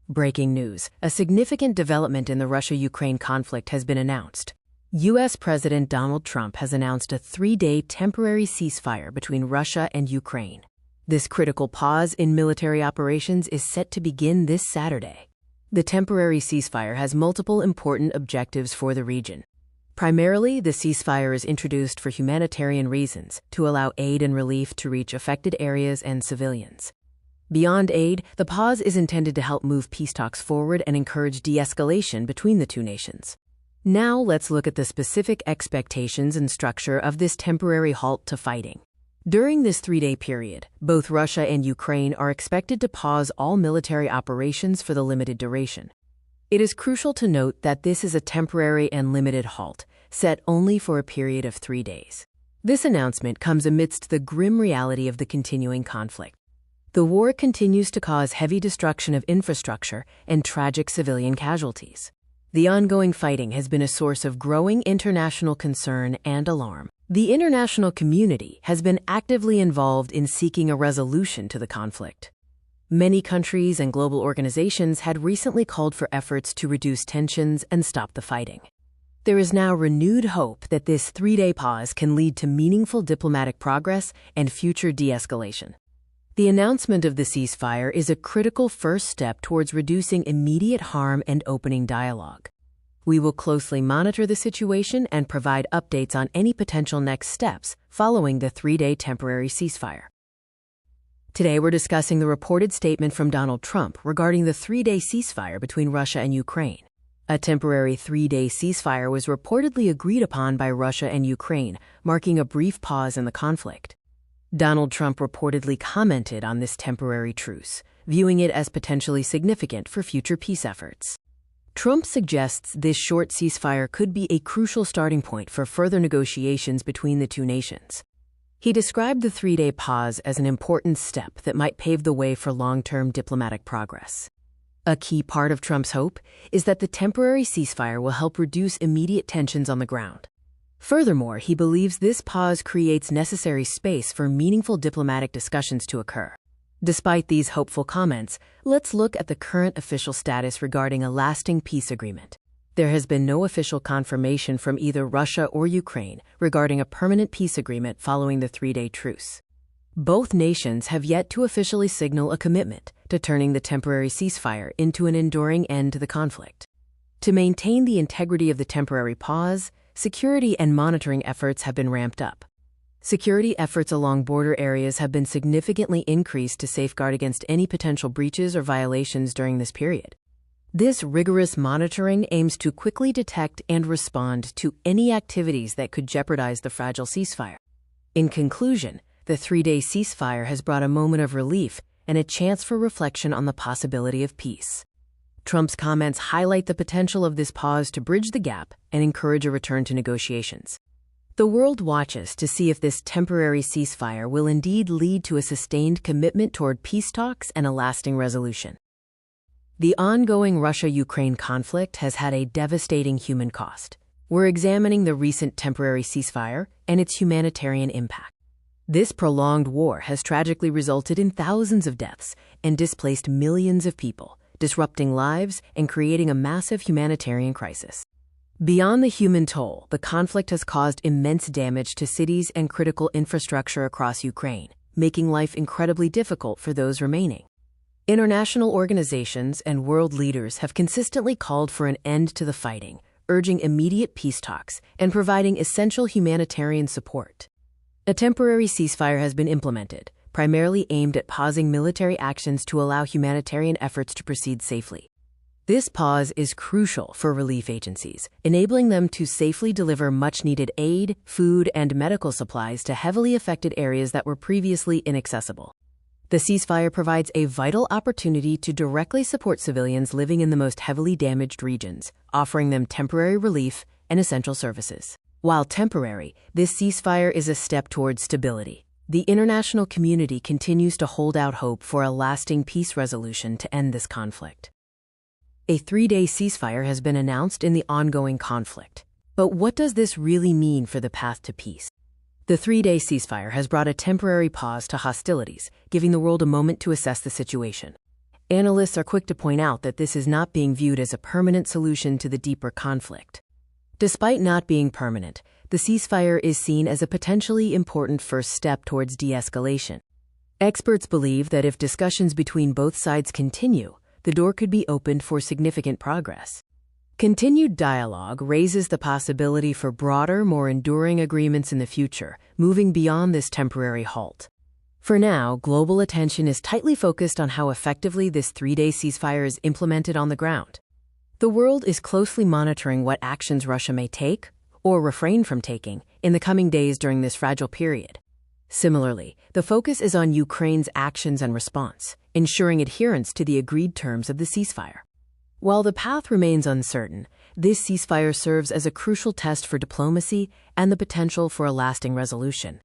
Breaking news. A significant development in the Russia-Ukraine conflict has been announced. U.S. President Donald Trump has announced a 3-day temporary ceasefire between Russia and Ukraine. This critical pause in military operations is set to begin this Saturday. The temporary ceasefire has multiple important objectives for the region. Primarily, the ceasefire is introduced for humanitarian reasons, to allow aid and relief to reach affected areas and civilians. Beyond aid, the pause is intended to help move peace talks forward and encourage de-escalation between the two nations. Now let's look at the specific expectations and structure of this temporary halt to fighting. During this 3-day period, both Russia and Ukraine are expected to pause all military operations for the limited duration. It is crucial to note that this is a temporary and limited halt, set only for a period of 3 days. This announcement comes amidst the grim reality of the continuing conflict. The war continues to cause heavy destruction of infrastructure and tragic civilian casualties. The ongoing fighting has been a source of growing international concern and alarm. The international community has been actively involved in seeking a resolution to the conflict. Many countries and global organizations had recently called for efforts to reduce tensions and stop the fighting. There is now renewed hope that this 3-day pause can lead to meaningful diplomatic progress and future de-escalation. The announcement of the ceasefire is a critical first step towards reducing immediate harm and opening dialogue. We will closely monitor the situation and provide updates on any potential next steps following the 3-day temporary ceasefire. Today, we're discussing the reported statement from Donald Trump regarding the 3-day ceasefire between Russia and Ukraine. A temporary 3-day ceasefire was reportedly agreed upon by Russia and Ukraine, marking a brief pause in the conflict. Donald Trump reportedly commented on this temporary truce, viewing it as potentially significant for future peace efforts. Trump suggests this short ceasefire could be a crucial starting point for further negotiations between the two nations. He described the 3-day pause as an important step that might pave the way for long-term diplomatic progress. A key part of Trump's hope is that the temporary ceasefire will help reduce immediate tensions on the ground. Furthermore, he believes this pause creates necessary space for meaningful diplomatic discussions to occur. Despite these hopeful comments, let's look at the current official status regarding a lasting peace agreement. There has been no official confirmation from either Russia or Ukraine regarding a permanent peace agreement following the 3-day truce. Both nations have yet to officially signal a commitment to turning the temporary ceasefire into an enduring end to the conflict. To maintain the integrity of the temporary pause, security and monitoring efforts have been ramped up. Security efforts along border areas have been significantly increased to safeguard against any potential breaches or violations during this period. This rigorous monitoring aims to quickly detect and respond to any activities that could jeopardize the fragile ceasefire. In conclusion, the 3-day ceasefire has brought a moment of relief and a chance for reflection on the possibility of peace. Trump's comments highlight the potential of this pause to bridge the gap and encourage a return to negotiations. The world watches to see if this temporary ceasefire will indeed lead to a sustained commitment toward peace talks and a lasting resolution. The ongoing Russia-Ukraine conflict has had a devastating human cost. We're examining the recent temporary ceasefire and its humanitarian impact. This prolonged war has tragically resulted in thousands of deaths and displaced millions of people, disrupting lives and creating a massive humanitarian crisis. Beyond the human toll, the conflict has caused immense damage to cities and critical infrastructure across Ukraine, making life incredibly difficult for those remaining. International organizations and world leaders have consistently called for an end to the fighting, urging immediate peace talks and providing essential humanitarian support. A temporary ceasefire has been implemented, primarily aimed at pausing military actions to allow humanitarian efforts to proceed safely. This pause is crucial for relief agencies, enabling them to safely deliver much-needed aid, food, and medical supplies to heavily affected areas that were previously inaccessible. The ceasefire provides a vital opportunity to directly support civilians living in the most heavily damaged regions, offering them temporary relief and essential services. While temporary, this ceasefire is a step towards stability. The international community continues to hold out hope for a lasting peace resolution to end this conflict. A 3-day ceasefire has been announced in the ongoing conflict. But what does this really mean for the path to peace? The 3-day ceasefire has brought a temporary pause to hostilities, giving the world a moment to assess the situation. Analysts are quick to point out that this is not being viewed as a permanent solution to the deeper conflict. Despite not being permanent, the ceasefire is seen as a potentially important first step towards de-escalation. Experts believe that if discussions between both sides continue, the door could be opened for significant progress. Continued dialogue raises the possibility for broader, more enduring agreements in the future, moving beyond this temporary halt. For now, global attention is tightly focused on how effectively this 3-day ceasefire is implemented on the ground. The world is closely monitoring what actions Russia may take, or refrain from taking, in the coming days during this fragile period. Similarly, the focus is on Ukraine's actions and response, ensuring adherence to the agreed terms of the ceasefire. While the path remains uncertain, this ceasefire serves as a crucial test for diplomacy and the potential for a lasting resolution.